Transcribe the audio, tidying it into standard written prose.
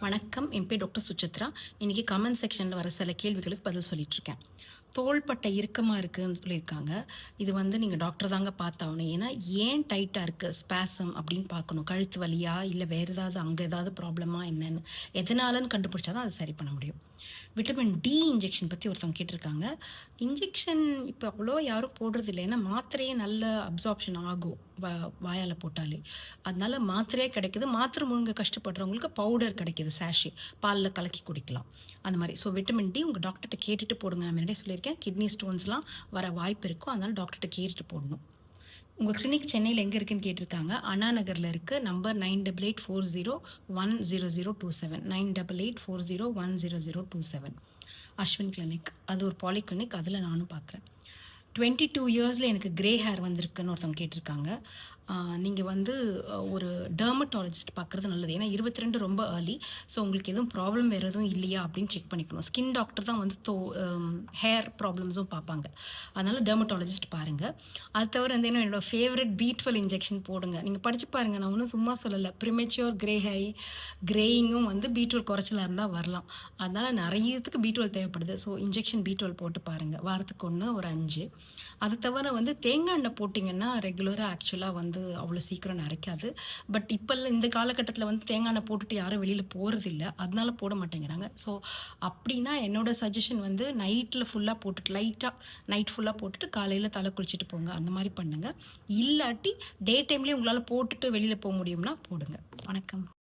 வணக்கம். என் பேர் டாக்டர் சுசித்ரா. இன்னைக்கு கமெண்ட் செக்ஷன்ல வர சில கேள்விகளுக்கு பதில் சொல்லிட்டுருக்கேன். தோள்பட்டை இறுக்கமா இருக்குன்னு சொல்லியிருக்காங்க. இது நீங்க டாக்டர் தாங்க பார்த்தாகணும். ஏன்னா, ஏன் டைட்டா இருக்கு? ஸ்பாசம் அப்படின்னு பார்க்கணும். கழுத்து வலியா? இல்ல வேற ஏதாவது அங்க ஏதாவது ப்ராப்ளமா என்னன்னு? எதனாலன்னு கண்டுபிடிச்சா தான் அத சரி பண்ண முடியும். விட்டமின் டி இன்ஜெக்ஷன் பத்தி ஒருத்தவங்க கேட்டிருக்காங்க. இன்ஜெக்ஷன் இப்ப அவ்வளவா யாரும் போடுறதில்ல. ஏன்னா, மாத்திரையே நல்ல அப்சார்ப்ஷன் ஆகும். வாயால போட்டாலே. அதனால மாத்திரையே கிடைக்குது. மாத்திரை முழுங்க கஷ்டப்படுறவங்களுக்கு பவுடர் கிடைக்குது சாஷே. பால்ல கலக்கி குடிக்கலாம். அந்த மாரி. ஸோ விட்டமின் டி உங்க டாக்டர்ட்ட கேட்டுட்டு போடுங்க. நான் முன்னாடியே சொல்லியிருக்கேன். கிட்னி ஸ்டோன்ஸ்லாம் வர வாய்ப்பு இருக்கும். அதனால டாக்டர்ட்ட கேட்டுட்டு போடணும். உங்க கிளினிக் சென்னையில எங்க இருக்குன்னு கேட்டிருக்காங்க. அண்ணா நகர்ல இருக்கு. நம்பர் 9884010027 9884010027. அஸ்வின் கிளினிக். அது ஒரு பாலி கிளினிக். அதுல நானும் பார்க்குறேன். 22 இயர்ஸ்ல எனக்கு கிரே ஹேர் வந்திருக்குன்னு ஒருத்தவங்க கேட்டிருக்காங்க. நீங்க ஒரு டெர்மட்டாலஜிஸ்ட் பார்க்குறது நல்லது. ஏன்னா 22 ரொம்ப ஏர்லி. ஸோ உங்களுக்கு எதுவும் ப்ராப்ளம் வேறு எதுவும் இல்லையா அப்படின்னு செக் பண்ணிக்கணும். ஸ்கின் டாக்டர் தான் ஹேர் ப்ராப்ளம்ஸும் பார்ப்பாங்க. அதனால டெர்மட்டாலஜிஸ்ட் பாருங்க. அது தவிர என்னோட ஃபேவரட் பி12 இன்ஜெக்ஷன் போடுங்க. நீங்க படிச்சு பாருங்க. நான் ஒன்றும் சும்மா சொல்லல. ப்ரிமெச்சூர் கிரேயிங்கும் பி12 குறைச்சலா இருந்தா வரலாம். அதனால நிறையத்துக்கு பி12 தேவைப்படுது. ஸோ இன்ஜெக்ஷன் பி12 போட்டு பாருங்க. வாரத்துக்கு 1 ஒரு 5. அது தவிர தேங்காய் எண்ணெய் போட்டிங்கன்னா ரெகுலரா ஆக்சுவலா அவ்வளோ சீக்கிரம் நரைக்காது. பட் இப்பல்லாம் இந்த காலகட்டத்தில தேங்காய் எண்ணெய் போட்டுட்டு யாரும் வெளியில போறதில்ல. அதனால போட மாட்டேங்கிறாங்க. ஸோ அப்படின்னா என்னோட சஜஷன் நைட்ல ஃபுல்லா போட்டுட்டு நைட் ஃபுல்லா போட்டுட்டு காலையில தலை குளிச்சுட்டு போங்க. அந்த மாரி பண்ணுங்க. இல்லாட்டி டே டைம்லயே உங்களால போட்டுட்டு வெளியில போ முடியும்னா போடுங்க. வணக்கம்.